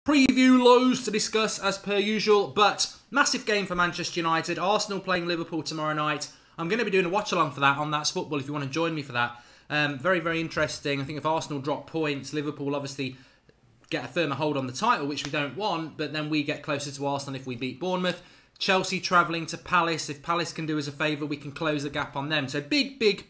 Preview lows to discuss as per usual, but massive game for Manchester United. Arsenal playing Liverpool tomorrow night. I'm going to be doing a watch-along for that on That's Football if you want to join me for that. Very, very interesting. I think if Arsenal drop points, Liverpool obviously get a firmer hold on the title, which we don't want, but then we get closer to Arsenal if we beat Bournemouth. Chelsea travelling to Palace. If Palace can do us a favour, we can close the gap on them. So big, big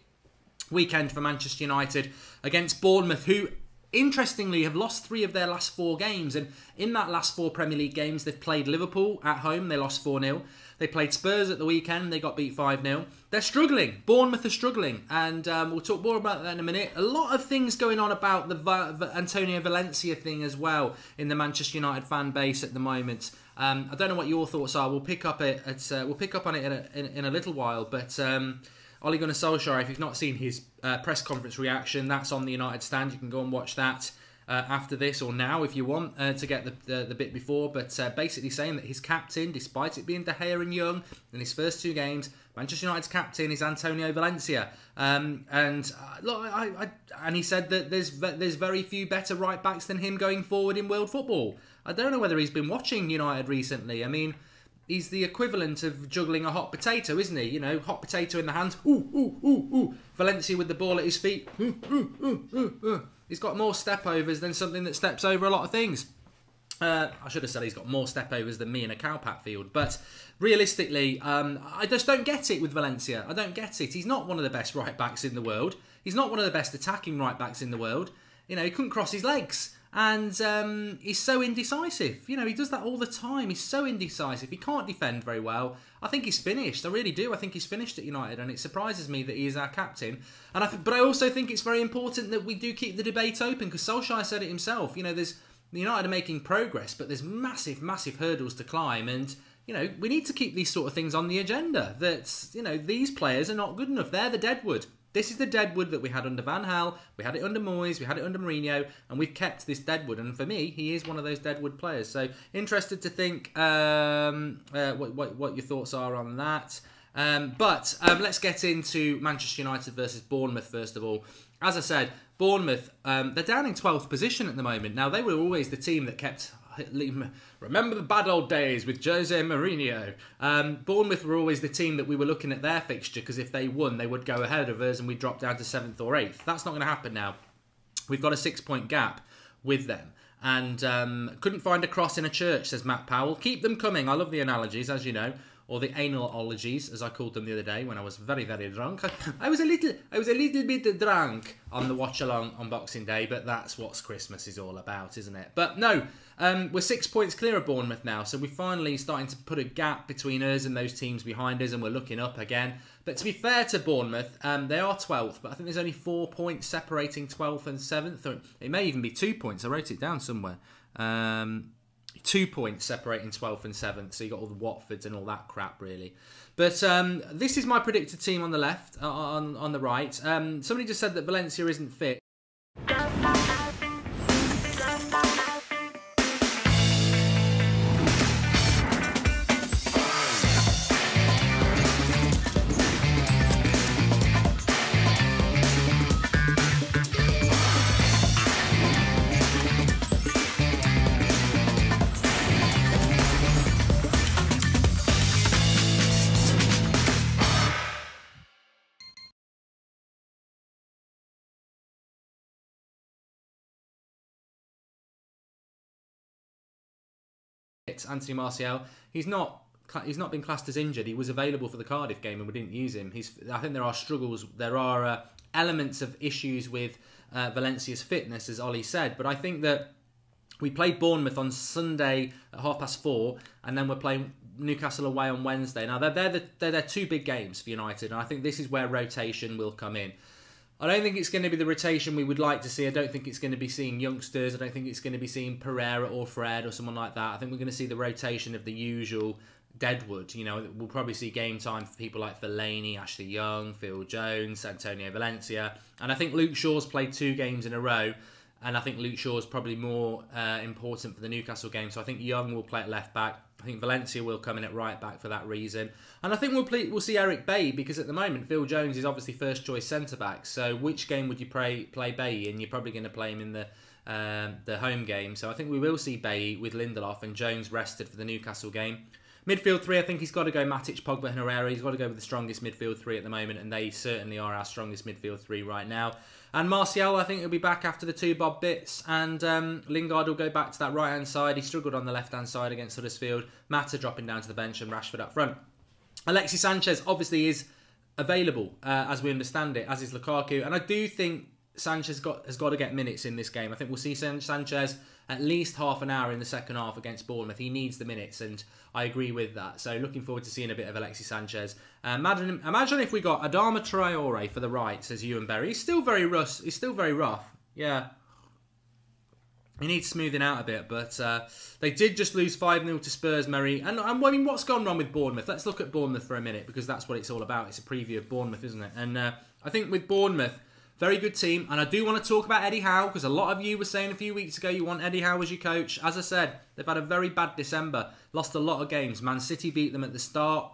weekend for Manchester United against Bournemouth, who interestingly have lost 3 of their last 4 games. And in that last 4 Premier League games, they've played Liverpool at home. They lost 4-0. They played Spurs at the weekend. They got beat 5-0. They're struggling. Bournemouth are struggling. And we'll talk more about that in a minute. A lot of things going on about the Antonio Valencia thing as well in the Manchester United fan base at the moment. I don't know what your thoughts are. We'll pick up on it in a little while. But Ole Gunnar Solskjaer, if you've not seen his press conference reaction, that's on the United Stand. You can go and watch that after this or now if you want to get the bit before. But basically saying that his captain, despite it being De Gea and Young in his first 2 games, Manchester United's captain is Antonio Valencia. And he said that there's very few better right backs than him going forward in world football. I don't know whether he's been watching United recently. I mean, he's the equivalent of juggling a hot potato, isn't he? You know, hot potato in the hands. Ooh, ooh, ooh, ooh. Valencia with the ball at his feet. Ooh, ooh, ooh, ooh, ooh. He's got more step-overs than something that steps over a lot of things. I should have said he's got more step-overs than me in a cowpat field. But realistically, I just don't get it with Valencia. I don't get it. He's not one of the best right-backs in the world. He's not one of the best attacking right-backs in the world. You know, he couldn't cross his legs. And he's so indecisive. You know, he does that all the time. He's so indecisive. He can't defend very well. I think he's finished. I really do. I think he's finished at United, and it surprises me that he is our captain. But I also think it's very important that we do keep the debate open, because Solskjaer said it himself. You know, United are making progress, but there's massive, massive hurdles to climb, and you know, we need to keep these sort of things on the agenda. That, you know, these players are not good enough. They're the deadwood. This is the deadwood that we had under Van Gaal, we had it under Moyes, we had it under Mourinho, and we've kept this deadwood. And for me, he is one of those deadwood players. So interested to think what your thoughts are on that. But let's get into Manchester United versus Bournemouth first of all. As I said, Bournemouth, they're down in 12th position at the moment. Now, they were always the team that kept... Remember the bad old days with Jose Mourinho. Bournemouth were always the team that we were looking at their fixture, because if they won, they would go ahead of us and we'd drop down to 7th or 8th. That's not going to happen now. We've got a 6-point gap with them. And couldn't find a cross in a church, says Matt Powell. Keep them coming. I love the analogies, as you know. Or the anal-ologies, as I called them the other day when I was very, very drunk. I was a little bit drunk on the watch-along on Boxing Day, but that's what Christmas is all about, isn't it? But no, we're 6 points clear of Bournemouth now, so we're finally starting to put a gap between us and those teams behind us, and we're looking up again. But to be fair to Bournemouth, they are 12th, but I think there's only 4 points separating 12th and 7th. Or it may even be 2 points. I wrote it down somewhere. 2 points separating 12th and 7th, so you got all the Watfords and all that crap, really. But this is my predicted team on the left, on the right. Somebody just said that Valencia isn't fit. Anthony Martial, he's not been classed as injured. He was available for the Cardiff game and we didn't use him. I think there are struggles, there are elements of issues with Valencia's fitness, as Ollie said. But I think that we played Bournemouth on Sunday at 4:30, and then we're playing Newcastle away on Wednesday. Now they're 2 big games for United, and I think this is where rotation will come in. I don't think it's going to be the rotation we would like to see. I don't think it's going to be seeing youngsters. I don't think it's going to be seeing Pereira or Fred or someone like that. I think we're going to see the rotation of the usual deadwood. You know, we'll probably see game time for people like Fellaini, Ashley Young, Phil Jones, Antonio Valencia. And I think Luke Shaw's played 2 games in a row. And I think Luke Shaw's probably more important for the Newcastle game. So I think Young will play at left back. I think Valencia will come in at right back for that reason. And I think we'll see Eric Bailly, because at the moment Phil Jones is obviously first choice centre back. So which game would you play Bailly in? You're probably going to play him in the the home game. So I think we will see Bailly with Lindelof and Jones rested for the Newcastle game. Midfield three, I think he's got to go Matic, Pogba and Herrera. He's got to go with the strongest midfield three at the moment, and they certainly are our strongest midfield three right now. And Martial, I think, will be back after the two Bob bits, and Lingard will go back to that right-hand side. He struggled on the left-hand side against Huddersfield. Mata dropping down to the bench and Rashford up front. Alexis Sanchez obviously is available, as we understand it, as is Lukaku. And I do think Sanchez has got to get minutes in this game. I think we'll see Sanchez at least half an hour in the second half against Bournemouth. He needs the minutes, and I agree with that. So looking forward to seeing a bit of Alexis Sanchez. Imagine if we got Adama Traore for the right, says Ewan Berry. He's still very rough. He's still very rough. Yeah. He needs smoothing out a bit, but they did just lose 5-0 to Spurs, Murray. And I mean, what's gone wrong with Bournemouth? Let's look at Bournemouth for a minute, because that's what it's all about. It's a preview of Bournemouth, isn't it? And I think with Bournemouth, very good team. And I do want to talk about Eddie Howe, because a lot of you were saying a few weeks ago you want Eddie Howe as your coach. As I said, they've had a very bad December. Lost a lot of games. Man City beat them at the start.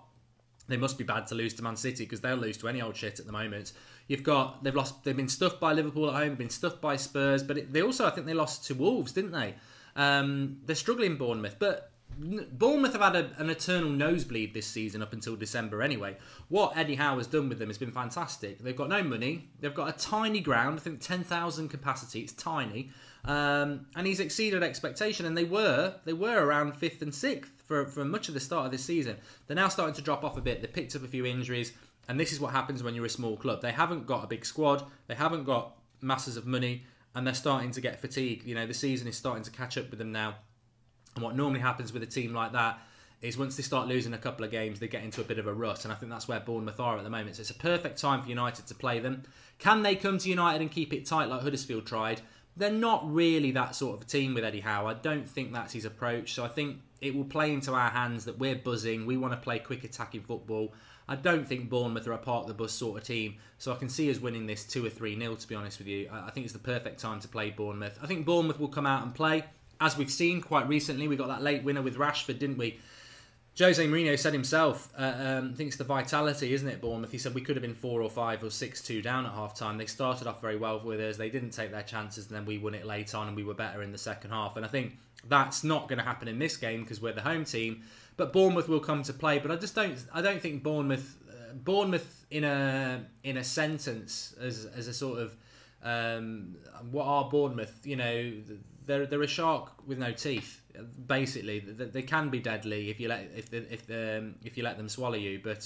They must be bad to lose to Man City, because they'll lose to any old shit at the moment. They've been stuffed by Liverpool at home, they've been stuffed by Spurs, but they also, I think they lost to Wolves, didn't they? They're struggling, Bournemouth, but Bournemouth have had an eternal nosebleed this season up until December anyway. What Eddie Howe has done with them has been fantastic. They've got no money, they've got a tiny ground, I think 10,000 capacity, it's tiny, and he's exceeded expectation, and they were around 5th and 6th for much of the start of this season. They're now starting to drop off a bit, they picked up a few injuries. And this is what happens when you're a small club. They haven't got a big squad. They haven't got masses of money. And they're starting to get fatigued. You know, the season is starting to catch up with them now. And what normally happens with a team like that is once they start losing a couple of games, they get into a bit of a rut. And I think that's where Bournemouth are at the moment. So it's a perfect time for United to play them. Can they come to United and keep it tight like Huddersfield tried? They're not really that sort of a team with Eddie Howe. I don't think that's his approach. So I think it will play into our hands that we're buzzing. We want to play quick attacking football. I don't think Bournemouth are a part of the bus sort of team, so I can see us winning this 2 or 3-0, to be honest with you. I think it's the perfect time to play Bournemouth. I think Bournemouth will come out and play. As we've seen quite recently, we got that late winner with Rashford, didn't we? Jose Mourinho said himself, I think it's the vitality, isn't it, Bournemouth? He said we could have been 4 or 5 or 6-2 down at half-time. They started off very well with us. They didn't take their chances, and then we won it late on, and we were better in the second half. And I think that's not going to happen in this game because we're the home team. But Bournemouth will come to play. But I don't think Bournemouth in a sentence as a sort of what are Bournemouth? You know, they're a shark with no teeth. Basically, they can be deadly if you let them swallow you. But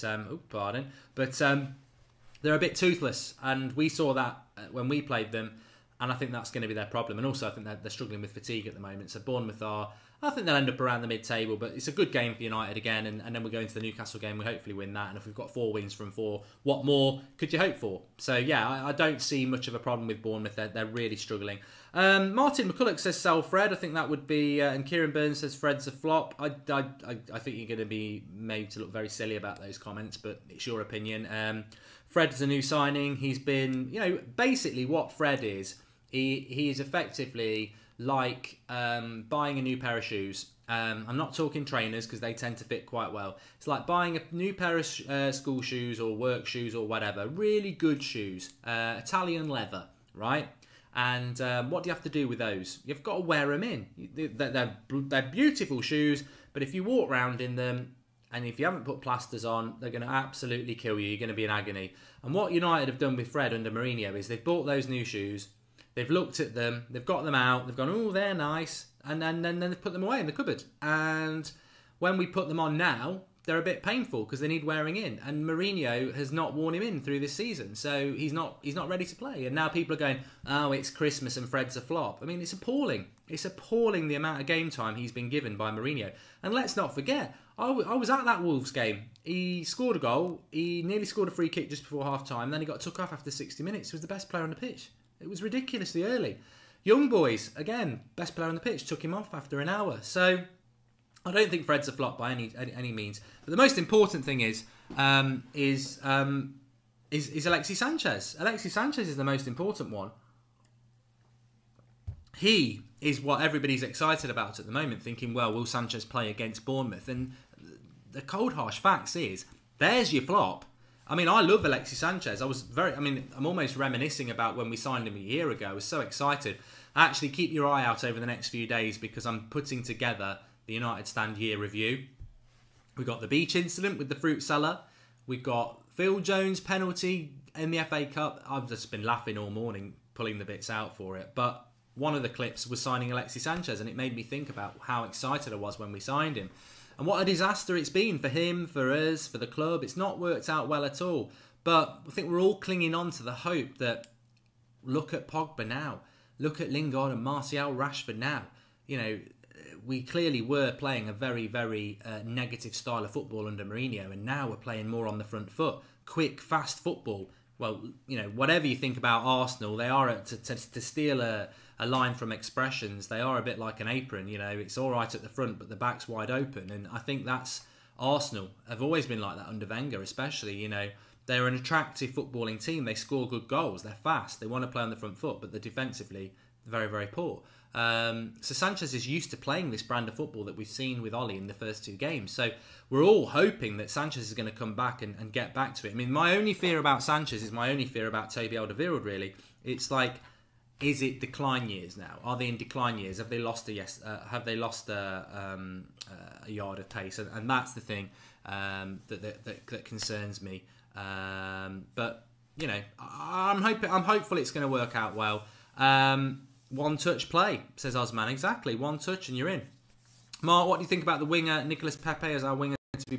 they're a bit toothless, and we saw that when we played them. And I think that's going to be their problem. And also, I think they're struggling with fatigue at the moment. So Bournemouth I think they'll end up around the mid-table. But it's a good game for United again. And then we're going to the Newcastle game. We'll hopefully win that. And if we've got 4 wins from 4, what more could you hope for? So, yeah, I don't see much of a problem with Bournemouth. They're really struggling. Martin McCulloch says sell Fred. I think that would be... and Kieran Burns says Fred's a flop. I think you're going to be made to look very silly about those comments. But it's your opinion. Fred's a new signing. He's been... You know, basically what Fred is... He is effectively like buying a new pair of shoes. I'm not talking trainers because they tend to fit quite well. It's like buying a new pair of school shoes or work shoes or whatever. Really good shoes. Italian leather, right? And what do you have to do with those? You've got to wear them in. They're beautiful shoes, but if you walk around in them and if you haven't put plasters on, they're going to absolutely kill you. You're going to be in agony. And what United have done with Fred under Mourinho is they've bought those new shoes. They've looked at them, they've got them out, they've gone, oh, they're nice, and then they've put them away in the cupboard. And when we put them on now, they're a bit painful because they need wearing in. And Mourinho has not worn him in through this season, so he's not ready to play. And now people are going, oh, it's Christmas and Fred's a flop. I mean, it's appalling. It's appalling the amount of game time he's been given by Mourinho. And let's not forget, I was at that Wolves game. He scored a goal. He nearly scored a free kick just before half-time. Then he got took off after 60 minutes. He was the best player on the pitch. It was ridiculously early. Young boys, again, best player on the pitch, took him off after an hour. So I don't think Fred's a flop by any means. But the most important thing is Alexis Sanchez. Alexis Sanchez is the most important one. He is what everybody's excited about at the moment, thinking, well, will Sanchez play against Bournemouth? And the cold, harsh facts is, there's your flop. I mean, I love Alexis Sanchez. I'm almost reminiscing about when we signed him a year ago. I was so excited. Actually, keep your eye out over the next few days because I'm putting together the United Stand year review. We've got the beach incident with the fruit seller. We've got Phil Jones penalty in the FA Cup. I've just been laughing all morning, pulling the bits out for it. But one of the clips was signing Alexis Sanchez, and it made me think about how excited I was when we signed him. And what a disaster it's been for him, for us, for the club. It's not worked out well at all. But I think we're all clinging on to the hope that, look at Pogba now. Look at Lingard and Martial, Rashford now. You know, we clearly were playing a very, very negative style of football under Mourinho, and now we're playing more on the front foot. Quick, fast football. Well, you know, whatever you think about Arsenal, they are, to steal a line from Expressions, they are a bit like an apron. You know, it's all right at the front, but the back's wide open. And I think that's Arsenal. Have always been like that under Wenger, especially. You know, they're an attractive footballing team. They score good goals. They're fast. They want to play on the front foot, but they're defensively very, very poor. So Sanchez is used to playing this brand of football that we've seen with Ollie in the first 2 games. So we're all hoping that Sanchez is going to come back and get back to it. I mean, my only fear about Sanchez is my only fear about Toby Alderweireld, really. It's like, is it decline years now? Are they in decline years? Have they lost a yard of pace? And that's the thing that concerns me. But you know, I'm hopeful it's going to work out well. One touch play, says Osman. Exactly, one touch and you're in. Mark, what do you think about the winger Nicolas Pepe as our winger to be